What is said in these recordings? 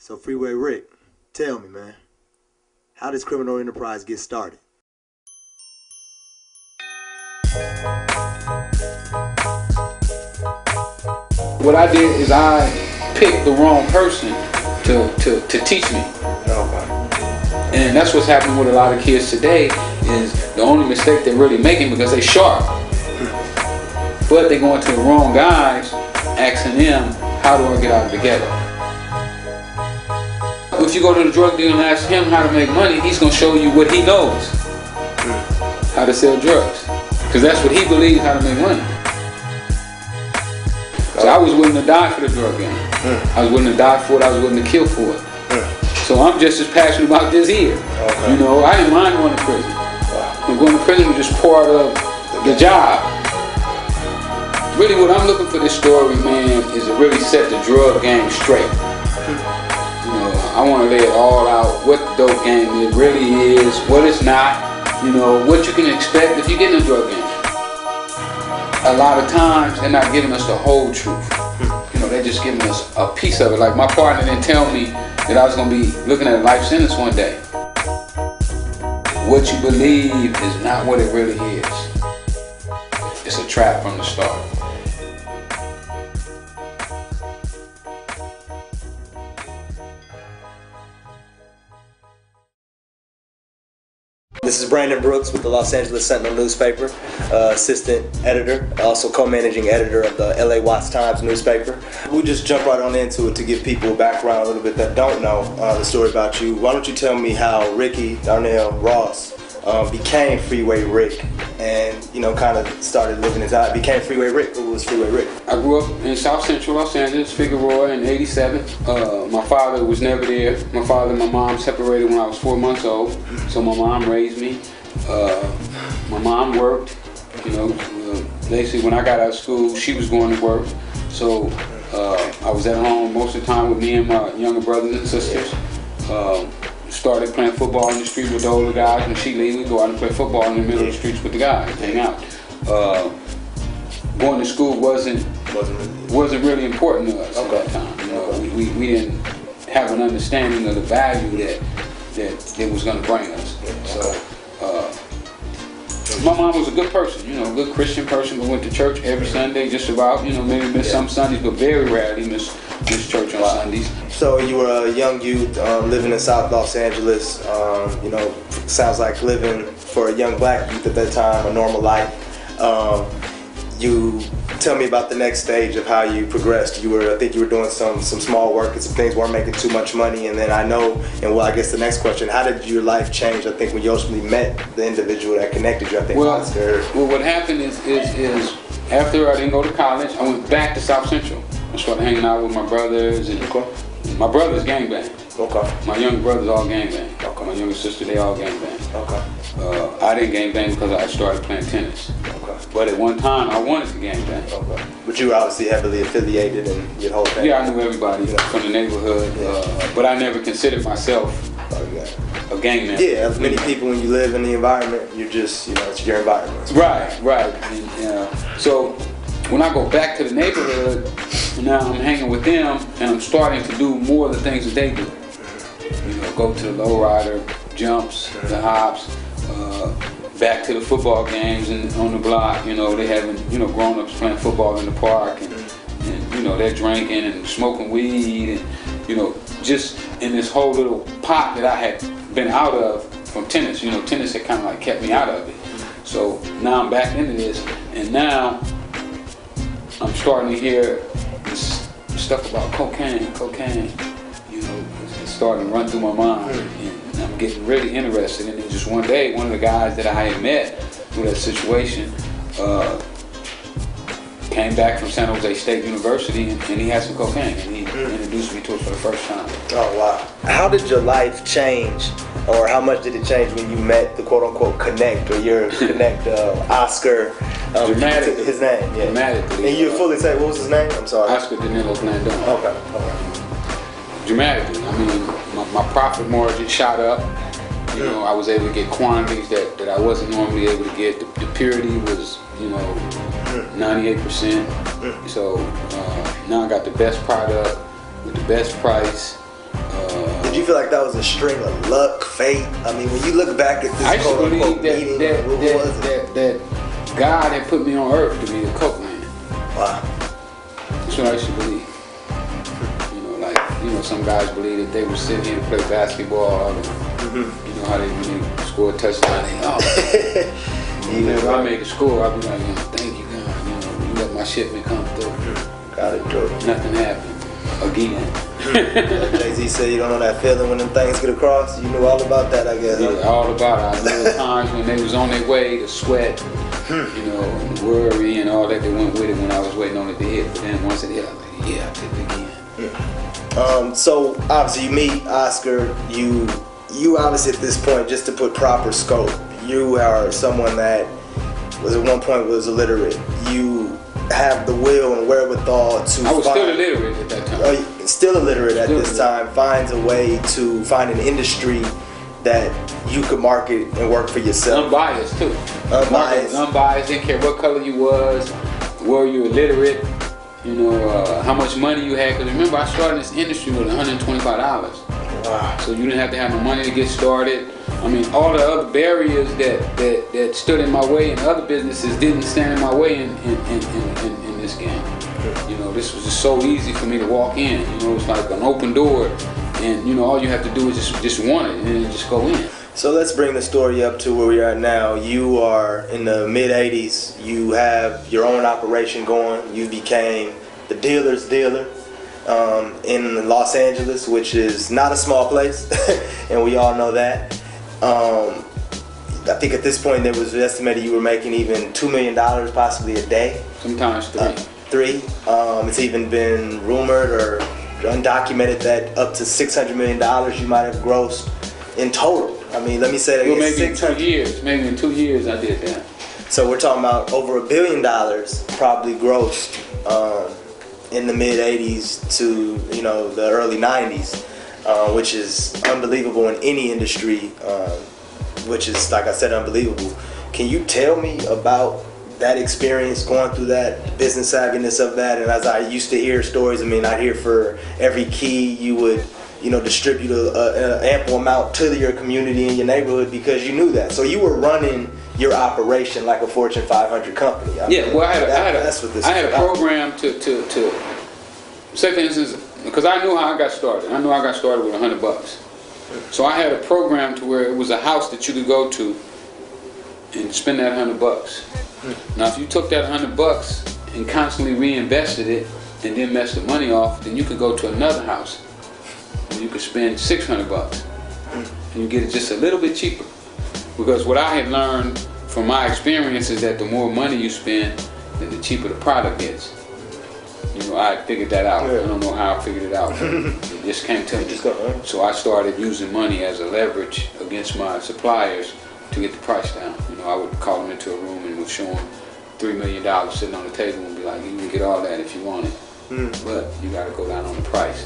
So Freeway Rick, tell me, man, how does criminal enterprise get started? What I did is I picked the wrong person to teach me. Okay. And that's what's happening with a lot of kids today, is the only mistake they're really making because they're sharp. But they going to the wrong guys, asking them, how do I get out of the ghetto? If you go to the drug dealer and ask him how to make money, he's going to show you what he knows. How to sell drugs. Because that's what he believes, how to make money. So I was willing to die for the drug game. I was willing to die for it, I was willing to kill for it. So I'm just as passionate about this here. Okay. You know, I didn't mind going to prison. And going to prison was just part of the job. Really what I'm looking for this story, man, is to really set the drug game straight. You know, I want to lay it all out, what the dope game it really is, what it's not, you know, what you can expect if you get in a drug game. A lot of times they're not giving us the whole truth. You know, they're just giving us a piece of it. Like my partner didn't tell me that I was going to be looking at a life sentence one day. What you believe is not what it really is. It's a trap from the start. This is Brandon Brooks with the Los Angeles Sentinel Newspaper, assistant editor, also co-managing editor of the LA Times newspaper. We'll just jump right on into it to give people a background a little bit that don't know the story about you. Why don't you tell me how Ricky Darnell Ross became Freeway Rick and, you know, kind of started living his life, became Freeway Rick. Who was Freeway Rick? I grew up in South Central Los Angeles, Figueroa in '87. My father was never there. My father and my mom separated when I was 4 months old, so my mom raised me. My mom worked, you know, basically when I got out of school, she was going to work. So I was at home most of the time with me and my younger brothers and sisters. Started playing football in the street with the older guys. When she leave, we go out and play football in the middle of the streets with the guys, hang out. Going to school wasn't really important to us at that time. You know, we didn't have an understanding of the value that it was going to bring us. So my mom was a good person, you know, a good Christian person who went to church every Sunday, just about, you know, maybe miss some Sundays, but very rarely miss church on Sundays. So you were a young youth living in South Los Angeles, you know, sounds like living for a young black youth at that time, a normal life. You tell me about the next stage of how you progressed. I think you were doing some small work and some things weren't making too much money, and then I know, and well, I guess the next question, how did your life change, I think, when you ultimately met the individual that connected you, I think, Oscar? Well, what happened is after I didn't go to college, I went back to South Central. I started hanging out with my brothers, and my brothers gangbang. Okay. My younger brothers all gangbang. Okay. My younger sister, they all gangbang. Okay. I didn't gangbang because I started playing tennis. Okay. But at one time, I wanted to gangbang. Okay. But you were obviously heavily affiliated and your whole thing. Yeah, I knew everybody from the neighborhood, but I never considered myself a gang member. Yeah, as many people, when you live in the environment, you're just, you know, it's your environment. Right. And, so when I go back to the neighborhood, now I'm hanging with them, and I'm starting to do more of the things that they do. You know, go to the lowrider, jumps, the hops, back to the football games and on the block. You know, they having, you know, grown-ups playing football in the park, and you know, they're drinking and smoking weed, and you know, just in this whole little pot that I had been out of from tennis. You know, tennis had kind of like kept me out of it. So now I'm back into this, and now I'm starting to hear this stuff about cocaine. You know, it's starting to run through my mind, and I'm getting really interested. And then just one day, one of the guys that I had met through that situation came back from San Jose State University, and he had some cocaine, and he introduced me to it for the first time. Oh, wow. How did your life change, or how much did it change when you met the quote-unquote connect, or your connect, Oscar? Dramatically. His name, yeah. Dramatically. And you fully say, what was his name? I'm sorry. Oscar Danilo Blandon. Okay. Dramatically. I mean, my profit margin shot up. You know, I was able to get quantities that I wasn't normally able to get. The purity was, you know, 98%. So now I got the best product with the best price. Did you feel like that was a string of luck, fate? I mean, when you look back at I this used to quote-unquote believe meeting, what was it? that God had put me on earth to be a coke man. Wow. That's what I used to believe. Some guys believe that they were sitting here to play basketball. And, you know how when they score a touchdown, whenever I make a score, I'll be like, thank you, God. You let my shipment come through. Got it, Joe. Nothing happened again. Jay-Z said you don't know that feeling when them things get across. You knew all about that, I guess. Yeah, all about it. I knew the times when they was on their way, the sweat, and the worry and all that that went with it when I was waiting on it to hit. But then once it hit, I was like, yeah, I did it again. So obviously you meet Oscar, you obviously at this point, just to put proper scope, you are someone that was at one point was illiterate. You have the will and wherewithal to I was still illiterate at that time. Still illiterate at this time, finds a way to find an industry that you could market and work for yourself. Unbiased too. Unbiased, didn't care what color you was, were you illiterate, how much money you had. Because remember, I started in this industry with $125. Wow. So you didn't have to have no money to get started. I mean, all the other barriers that stood in my way in other businesses didn't stand in my way in this game. This was just so easy for me to walk in. It's like an open door, and all you have to do is just want it and then just go in. So let's bring the story up to where we are now. You are in the mid-'80s. You have your own operation going. You became the dealer's dealer in Los Angeles, which is not a small place, and we all know that. I think at this point there was estimated you were making even $2 million possibly a day. Sometimes three. It's even been rumored or undocumented that up to $600 million you might have grossed in total. I mean, let me say that again. Maybe in 2 years. Maybe in 2 years I did that. So we're talking about over $1 billion probably grossed in the mid-'80s to the early '90s, which is unbelievable in any industry, which is, like I said, unbelievable. Can you tell me about that experience, going through that, business savviness of that? And as I used to hear stories, I'd hear for every key you would distribute an ample amount to your community and your neighborhood because you knew that. So you were running your operation like a Fortune 500 company. I had a program to say, for instance, because I knew how I got started. I knew I got started with $100. So I had a program to where it was a house that you could go to and spend that $100. Now, if you took that $100 and constantly reinvested it and then messed the money off, then you could go to another house. You could spend $600 and you get it just a little bit cheaper. Because what I had learned from my experience is that the more money you spend, then the cheaper the product gets. I figured that out. I don't know how I figured it out, but it just came to me. So I started using money as a leverage against my suppliers to get the price down. I would call them into a room and would show them $3 million sitting on the table and be like, you can get all that if you want it. But you got to go down on the price.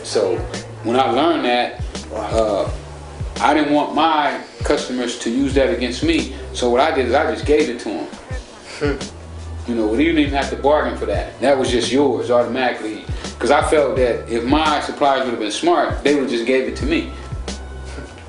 So when I learned that, I didn't want my customers to use that against me. So what I did is I just gave it to them. We didn't even have to bargain for that. That was just yours automatically. Because I felt that if my suppliers would have been smart, they would have just gave it to me.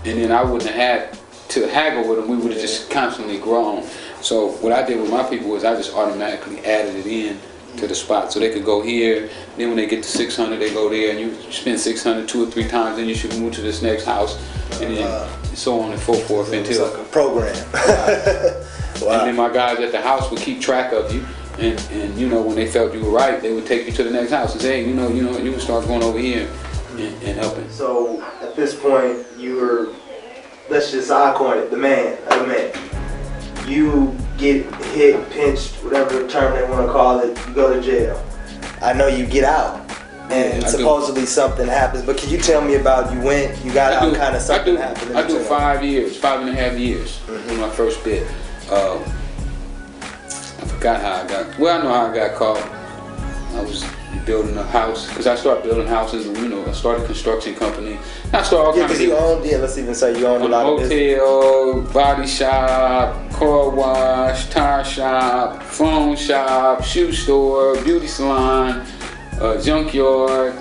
And then I wouldn't have had to haggle with them. We would have just constantly grown. So what I did with my people was I just automatically added it in to the spot, so they could go here. Then when they get to 600, they go there, and you spend 600 2 or 3 times. Then you should move to this next house, and then so on and so forth until it's like a program. Wow. And then my guys at the house would keep track of you, and when they felt you were right, they would take you to the next house and say, hey, you can start going over here and helping. So at this point, you were, let's just coin it, the man. You get hit, pinched, whatever term they want to call it, you go to jail. I know you get out, and supposedly something happens, but can you tell me about you got out, kind of something happened? I do 5 years, 5.5 years when I first bit. I forgot how I got, I know how I got caught. I was building a house, because I started building houses, I started a construction company. I started all kinds of you owned, let's even say you owned a lot of business. Hotel, body shop, car wash, tire shop, phone shop, shoe store, beauty salon, junkyard,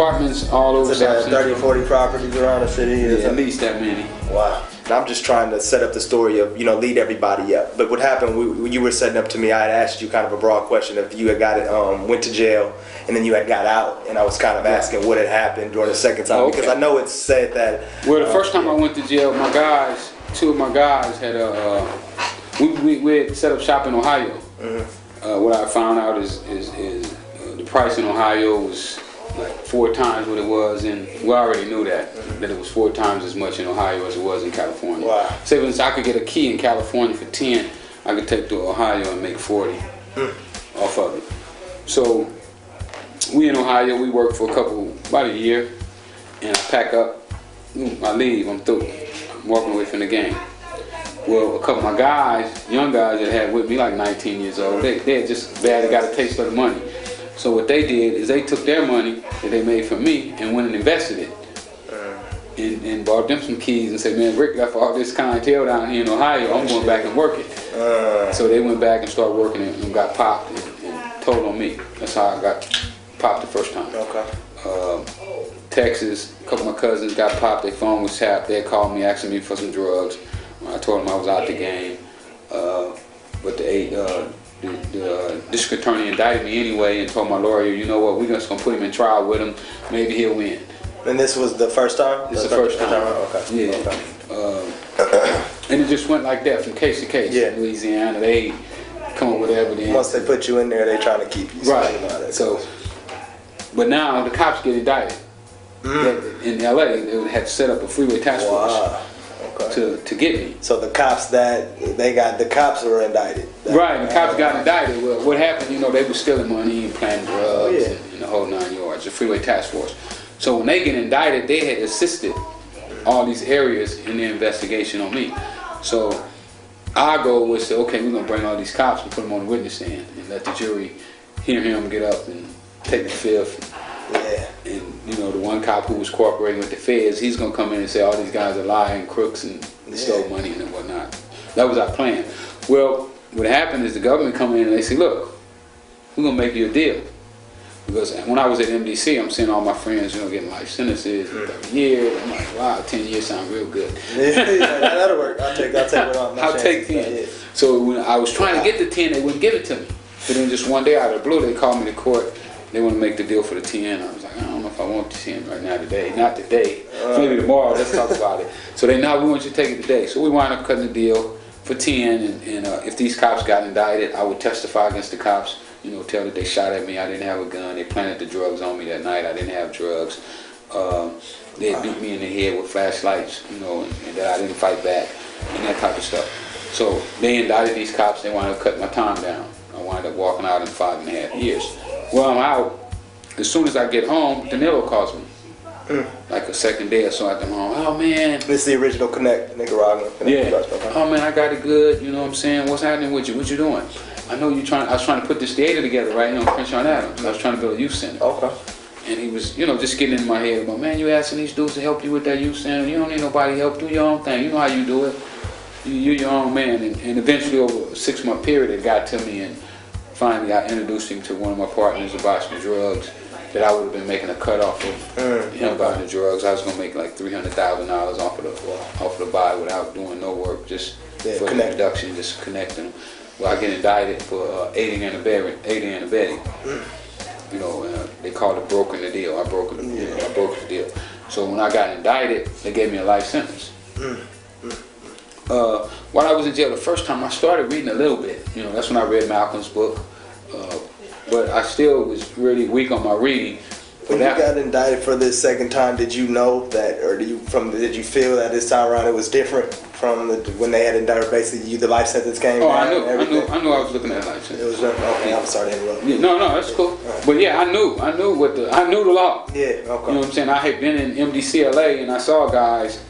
apartments all over It's South about 30 or Central. 40 properties around the city. Yeah, at least that many. Wow. And I'm just trying to set up the story of, lead everybody up. But what happened, when you were setting up to me, I had asked you kind of a broad question if you had went to jail and then you had got out. And I was kind of asking what had happened during the second time. Okay. Because I know it's said that... Well, the first time I went to jail, two of my guys had we had set up shop in Ohio. What I found out is the price in Ohio was like 4 times what it was in. We already knew that it was 4 times as much in Ohio as it was in California. Wow. Say, for instance, I could get a key in California for 10, I could take to Ohio and make 40 off of it. So we in Ohio, we worked for about a year, and I pack up, I leave, I'm through. I'm walking away from the game. Well, a couple of my guys, young guys that had with me, like 19 years old, they had just barely got a taste of the money. So what they did is they took their money that they made from me and went and invested it. And bought them some keys and said, man, Rick left all this clientele down here in Ohio, I'm going back and work it. So they went back and started working it and got popped and told on me. That's how I got popped the first time. Okay. Texas, a couple of my cousins got popped, their phone was tapped, they called me asking me for some drugs. I told them I was out the game, but the district attorney indicted me anyway and told my lawyer, you know what, we're just going to put him in trial with him, maybe he'll win. And this was the first time? This is the first time. Okay. Yeah. Okay. And it just went like that from case to case. Yeah. Louisiana, they come up with evidence. Once they put you in there, they trying to keep you. Right. So, but now the cops get indicted. In LA, they had set up a freeway task force. Wow. Okay. To get me. So the cops were indicted. Right, the cops got indicted. Well, what happened, they were stealing money and planting drugs and the whole 9 yards, the freeway task force. So when they get indicted, they had assisted all these areas in their investigation on me. So our goal was to, okay, we're going to bring all these cops and put them on the witness stand and let the jury hear him get up and take the fifth. Yeah. And the one cop who was cooperating with the feds, he's gonna come in and say all these guys are lying crooks and stole money and whatnot. That was our plan. Well, what happened is the government come in and they say, look, we're gonna make you a deal. Because when I was at MDC, I'm seeing all my friends, getting life sentences, 30 years. I'm like, wow, 10 years sound real good. Yeah, that'll work. I'll take it on. I'll take 10. Yeah. So when I was trying to get the 10, they wouldn't give it to me. But then just one day out of the blue, they called me to court. They want to make the deal for the 10. I was like, I don't know if I want the 10 right now today. Not today. Maybe tomorrow. Let's talk about it. So we want you to take it today. So we wound up cutting the deal for 10. And if these cops got indicted, I would testify against the cops. Tell that they shot at me. I didn't have a gun. They planted the drugs on me that night. I didn't have drugs. They beat me in the head with flashlights, and that I didn't fight back and that type of stuff. So they indicted these cops. They wound up cutting my time down. I wound up walking out in 5.5 years. Well, I'm out. As soon as I get home, Danilo calls me. Like a second day or so after I'm home. Oh, man. This is the original Connect, Nicaragua. Oh, man, I got it good. You know what I'm saying? What's happening with you? What you doing? I know I was trying to put this theater together, right? Crenshaw and Adams. I was trying to build a youth center. Okay. And he was, just getting in my head about, man, you asking these dudes to help you with that youth center. You don't need nobody to help. Do your own thing. You know how you do it. You're your own man. And eventually, over a 6-month period, it got to me. And finally, I introduced him to one of my partners about some drugs that I would have been making a cut off of him buying the drugs. I was going to make like $300,000 off of the buy without doing no work, just for the introduction, just connecting them. Well, I get indicted for aiding and abetting. They called it broken the deal. I broke the deal. So when I got indicted, they gave me a life sentence. While I was in jail the first time, I started reading a little bit. That's when I read Malcolm's book. But I still was really weak on my reading. When you got indicted for this second time, did you know that, or did you feel that this time around it was different from when they had indicted? Basically, the life sentence came. Oh, I knew I was looking at life sentence. It was okay. I'm sorry to interrupt. Yeah, no, that's cool. Right. But yeah, I knew the law. Yeah, okay. You know what I'm saying? I had been in MDC LA and I saw guys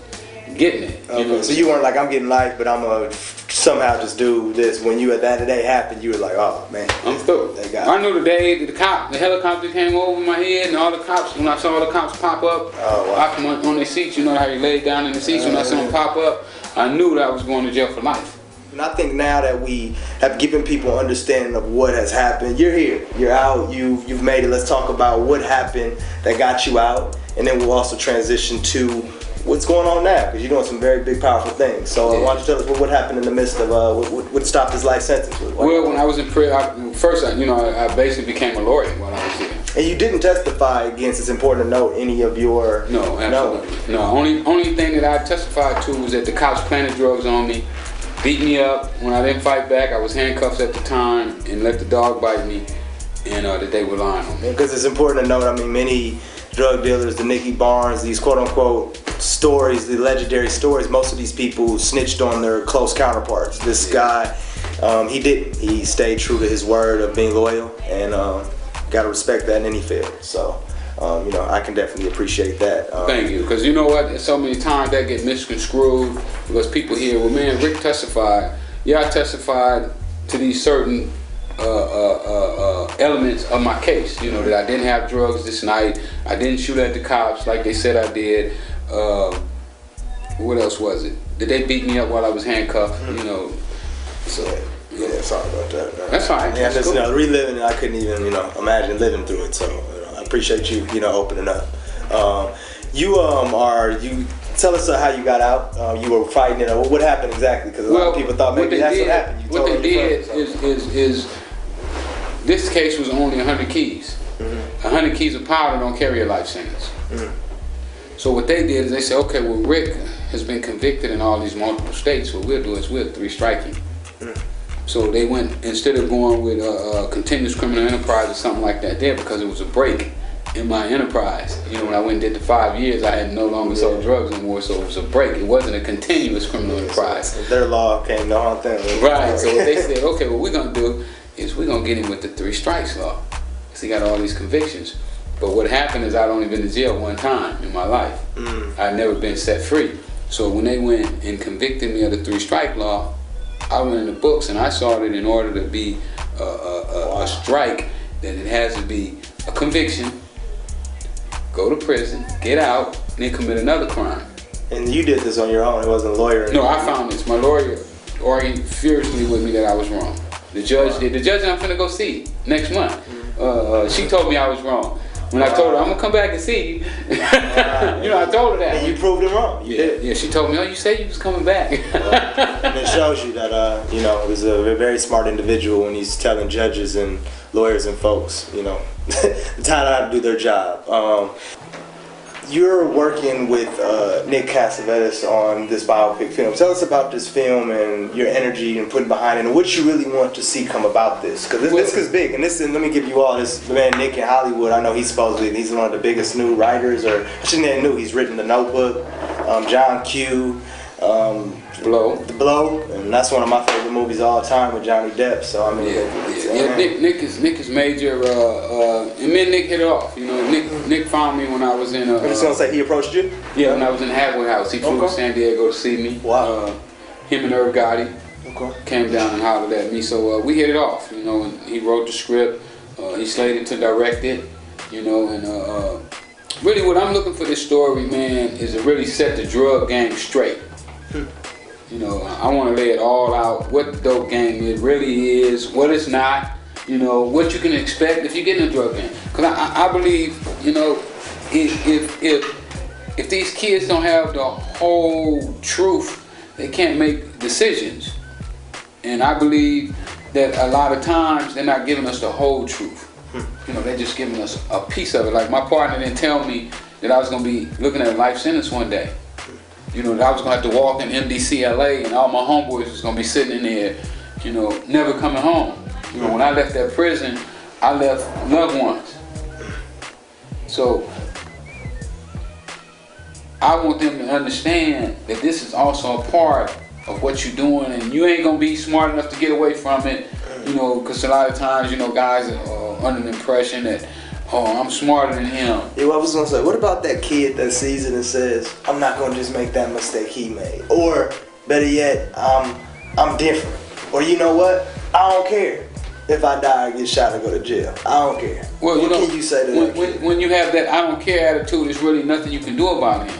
getting it. Okay. So you weren't like, I'm getting life, but I'm gonna somehow just do this. When you at that day happened, you were like, oh man, I'm through. I knew the day the helicopter came over my head, and all the cops. When I saw all the cops pop up, on their seats, you know how you lay down in the seats. When I saw them pop up, I knew that I was going to jail for life. And I think now that we have given people understanding of what has happened, you're here, you're out, you've made it. Let's talk about what happened that got you out, and then we'll also transition to what's going on now, because you're doing some very big, powerful things. So why don't you tell us what happened in the midst of what stopped his life sentence? Well, when I was in prison, first, I basically became a lawyer while I was there. And you didn't testify against, it's important to note, any of your... No, absolutely. No, only thing that I testified to was that the cops planted drugs on me, beat me up. When I didn't fight back, I was handcuffed at the time and let the dog bite me, and that they were lying on me. Because it's important to note, I mean, many drug dealers, the Nicky Barnes, these quote-unquote stories, the legendary stories, most of these people snitched on their close counterparts. This guy, he didn't. He stayed true to his word of being loyal, and gotta respect that in any field. So, I can definitely appreciate that. Thank you, because you know what? So many times that get misconstrued because people hear, well, man, Rick testified. Yeah, I testified to these certain elements of my case. You know, that I didn't have drugs this night. I didn't shoot at the cops like they said I did. What else was it? Did they beat me up while I was handcuffed? You know, so. Yeah, sorry about that. That's fine. Yeah, that's just cool. Reliving it, I couldn't even, imagine living through it. So I appreciate you, opening up. You tell us how you got out. You were fighting. What happened exactly? Because a lot of people thought maybe that's what happened. What they did is this case was only 100 keys. 100 keys of powder don't carry a life sentence. So what they did is they said, okay, well, Rick has been convicted in all these multiple states. What we'll do is we'll 3-strike him. So they went, instead of going with a continuous criminal enterprise or something like that there, because it was a break in my enterprise. When I went and did the 5 years, I had no longer sold drugs anymore, so it was a break. It wasn't a continuous criminal enterprise. So their law came to haunt them. Right, so what they said, okay, what we're going to do is we're going to get him with the 3 strikes law. Because he got all these convictions. But what happened is I'd only been to jail one time in my life. I'd never been set free. So when they went and convicted me of the 3-strike law, I went in the books and I saw that in order to be a strike, that it has to be a conviction, go to prison, get out, and then commit another crime. And you did this on your own? It wasn't a lawyer? No, I found this. My lawyer argued furiously with me that I was wrong. The judge did. The judge I'm finna go see next month. She told me I was wrong. When I told her, I'm going to come back and see you. I told her that. And you proved it wrong. You did. Yeah, she told me, oh, you said you was coming back. And it shows you that, he's a very smart individual when he's telling judges and lawyers and folks, how to do their job. You're working with Nick Cassavetes on this biopic film. Tell us about this film and your energy and putting behind it, and what you really want to see come about this. Because this is big, and let me give you all this. The man Nick in Hollywood, I know he's one of the biggest new writers, or I shouldn't say new. He's written The Notebook, John Q, The Blow, and that's one of my favorite movies of all time with Johnny Depp. So I mean, Nick is major, and me and Nick hit it off. Nick found me when I was in. I just want to say he approached you. Yeah, when I was in the halfway house, he flew to San Diego to see me. Wow. Him and Irv Gotti came down and hollered at me, so we hit it off. And he wrote the script. He slated to direct it. And really, what I'm looking for this story, man, is to really set the drug game straight. I want to lay it all out, what the dope game it really is, what it's not, what you can expect if you get in a drug game. Because I believe, if these kids don't have the whole truth, they can't make decisions. And I believe that a lot of times they're not giving us the whole truth. They're just giving us a piece of it. Like my partner didn't tell me that I was going to be looking at a life sentence one day. That I was going to have to walk in MDCLA and all my homeboys was going to be sitting in there, never coming home. When I left that prison, I left loved ones. So I want them to understand that this is also a part of what you're doing, and you ain't going to be smart enough to get away from it, because a lot of times, guys are under the impression that, oh, I'm smarter than him. Yeah, well, I was going to say, what about that kid that sees it and says, I'm not going to just make that mistake he made? Or, better yet, I'm different. Or, you know what? I don't care if I die or get shot or go to jail. I don't care. Well, what can you say to that kid? When you have that I don't care attitude, there's really nothing you can do about him.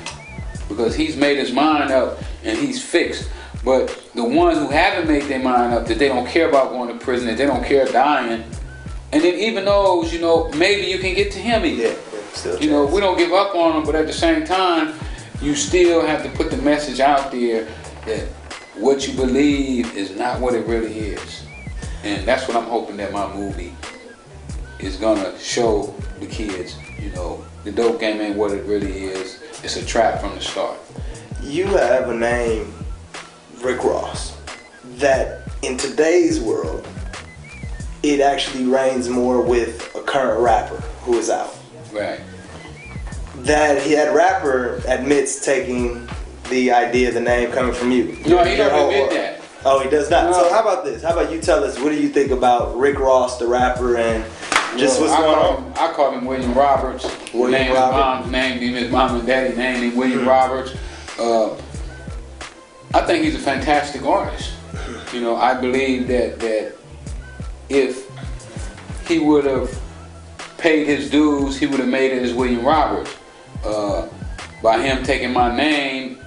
Because he's made his mind up and he's fixed. But the ones who haven't made their mind up, that they don't care about going to prison, that they don't care dying, and then even those, you know, maybe you can get to him even. Still you know, we don't give up on them, but at the same time, you still have to put the message out there that what you believe is not what it really is. And that's what I'm hoping that my movie is gonna show the kids. You know, the dope game ain't what it really is. It's a trap from the start. You have a name, Rick Ross, that in today's world, it actually reigns more with a current rapper who is out. Right. That rapper admits taking the idea, the name coming from you. No, he don't admit that. Oh, he does not. No. So how about this? How about you tell us, what do you think about Rick Ross, the rapper, and just what's going on? I call him William Roberts. William Roberts. Named him, his mom and daddy named him William Roberts. I think he's a fantastic artist. You know, I believe that if he would have paid his dues, he would have made it as William Roberts. By him taking my name,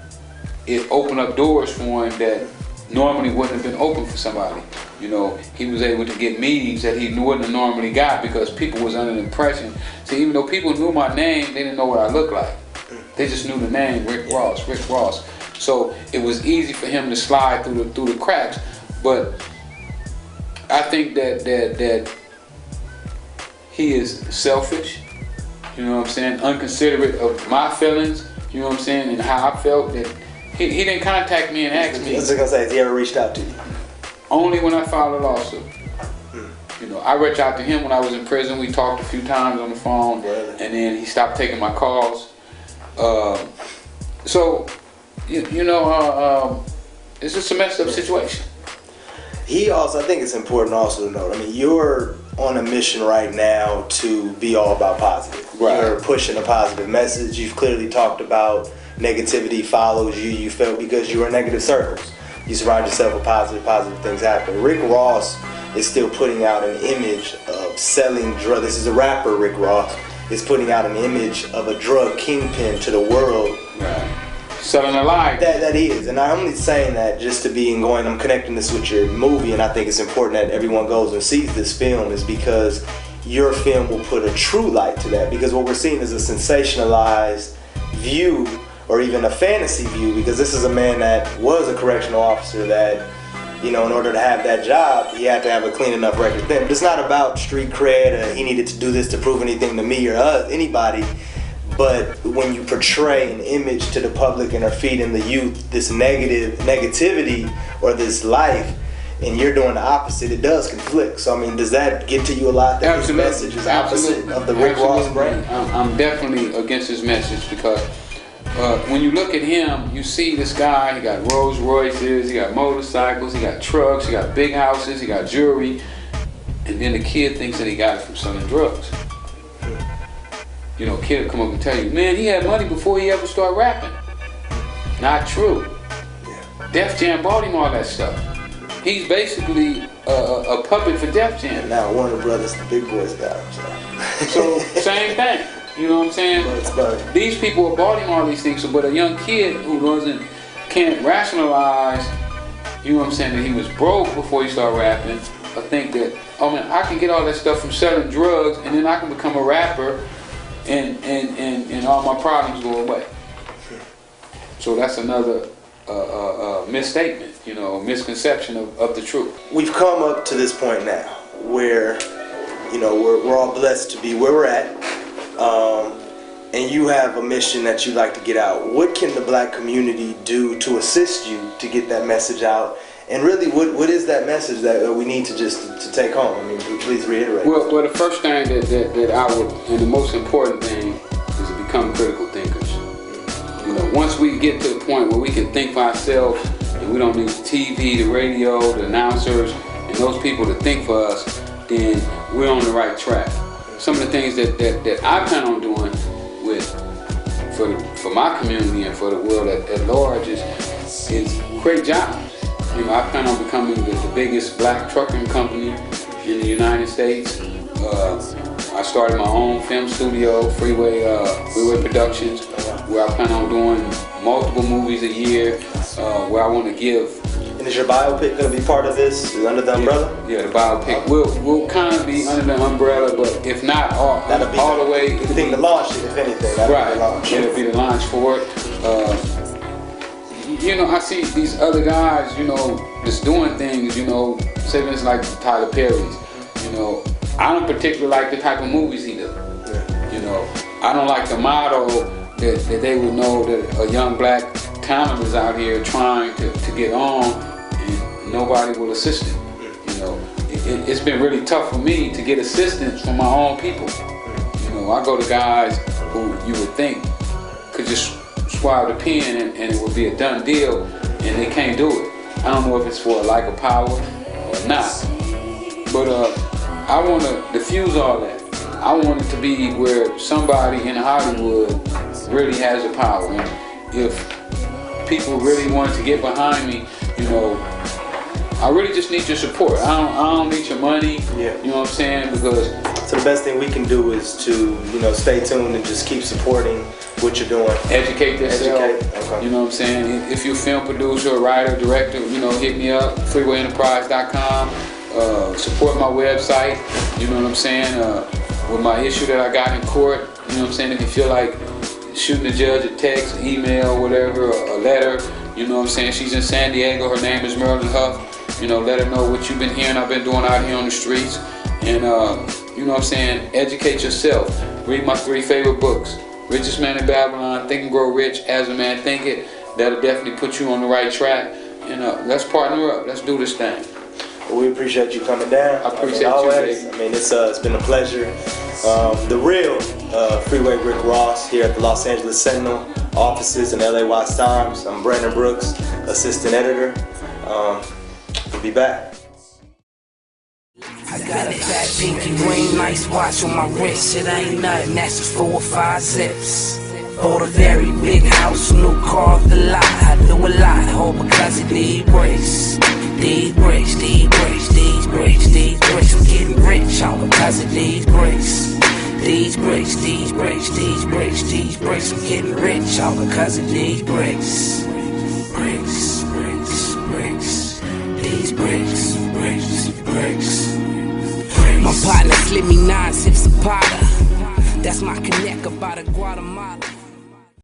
it opened up doors for him that normally wouldn't have been open for somebody. You know, he was able to get meetings that he wouldn't have normally got because people was under the impression. See, even though people knew my name, they didn't know what I looked like. They just knew the name, Rick Ross, Rick Ross. So it was easy for him to slide through the cracks. But I think that he is selfish. You know what I'm saying? Unconsiderate of my feelings. You know what I'm saying? And how I felt. That he didn't contact me and ask me. I was gonna say, has he ever reached out to you? Only when I filed a lawsuit. You know, I reached out to him when I was in prison. We talked a few times on the phone, and then he stopped taking my calls. So, you know, it's just a messed up situation. He also, I think it's important also to note, I mean, you're on a mission right now to be all about positive. Right. You're pushing a positive message. You've clearly talked about negativity follows you. You felt because you were in negative circles. You surround yourself with positive things happen. Rick Ross is still putting out an image of selling drugs. This is a rapper, Rick Ross, is putting out an image of a drug kingpin to the world. Right. Selling a lie. That he is. And I'm only saying that just to be going, I'm connecting this with your movie, and I think it's important that everyone goes and sees this film, is because your film will put a true light to that. Because what we're seeing is a sensationalized view, or even a fantasy view, because this is a man that was a correctional officer that, you know, in order to have that job, he had to have a clean enough record. Then it's not about street cred, he needed to do this to prove anything to me or anybody. But when you portray an image to the public and are feeding the youth this negativity or this life, and you're doing the opposite, it does conflict. So I mean, does that get to you a lot, that Absolutely. His message is opposite of the Rick Ross brand? I'm definitely against his message, because when you look at him, you see this guy, he got Rolls Royces, he got motorcycles, he got trucks, he got big houses, he got jewelry, and then the kid thinks that he got it from selling drugs. You know, a kid will come up and tell you, man, he had money before he ever started rapping. Not true. Yeah. Def Jam bought him all that stuff. He's basically a puppet for Def Jam. Now Warner Brothers, the big boys got him. So same thing. You know what I'm saying? These people have bought him all these things, but a young kid who can't rationalize, you know what I'm saying, that he was broke before he started rapping, I think that, oh man, I can get all that stuff from selling drugs, and then I can become a rapper, and all my problems go away. So that's another misstatement, you know, misconception of the truth. We've come up to this point now where, you know, we're all blessed to be where we're at, and you have a mission that you'd like to get out. What can the black community do to assist you to get that message out? And really, what is that message that we need to take home? I mean, please reiterate. Well, the first thing that I would, and the most important thing, is to become critical thinkers. You know, once we get to the point where we can think for ourselves, and we don't need the TV, the radio, the announcers, and those people to think for us, then we're on the right track. Some of the things that I plan on doing for my community and for the world at large is create jobs. You know, I plan on becoming the biggest black trucking company in the United States. I started my own film studio, Freeway Productions, where I plan on doing multiple movies a year, where I want to give And is your biopic going to be part of this, under the umbrella? Yeah, the biopic will kind of be under the umbrella, but if not all the way, it'll be the launch, if anything. Right, it'll be the launch for it. You know, I see these other guys, you know, just doing things, you know, say it's like Tyler Perry's. You know, I don't particularly like the type of movies he does. Yeah. You know, I don't like the motto that they would know that a young black talent is out here trying to get on and nobody will assist him. You know, it's been really tough for me to get assistance from my own people. You know, I go to guys who you would think could just swab the pen and it would be a done deal, and they can't do it. I don't know if it's for a lack of power or not, but I want to diffuse all that. I want it to be where somebody in Hollywood really has the power, and if people really wanted to get behind me, you know, I really just need your support. I don't need your money. Yeah. You know what I'm saying? Because so the best thing we can do is to, you know, stay tuned and just keep supporting what you're doing. Educate yourself. Okay. You know what I'm saying? If you're a film producer, a writer, director, you know, hit me up, freewayenterprise.com. Support my website. You know what I'm saying? With my issue that I got in court, you know what I'm saying? If you feel like shooting the judge a text, email, whatever, a letter, you know what I'm saying? She's in San Diego. Her name is Marilyn Huff. You know, let her know what you've been hearing, I've been doing out here on the streets. And, you know what I'm saying? Educate yourself. Read my 3 favorite books. Richest Man in Babylon, Think and Grow Rich, As a Man Thinketh. That'll definitely put you on the right track. And let's partner up. Let's do this thing. Well, we appreciate you coming down. I appreciate you. Always. I mean, it's been a pleasure. The real Freeway Rick Ross here at the Los Angeles Sentinel offices in LA Watts Times. I'm Brandon Brooks, assistant editor. We'll be back. I got a fat pinky ring, nice watch on my wrist. It ain't nothing, that's just 4 or 5 zips. Bought a very big house, new car off the lot. I do a lot, all because of these bricks. These bricks, these bricks, these bricks, these bricks. I'm getting rich, all because of these bricks. These bricks, these bricks, these bricks, these bricks. I'm getting rich, all because of these bricks. Bricks, bricks, bricks. These bricks, bricks, bricks. My partner slid me 9 sips of powder. That's my connect about a Guatemala.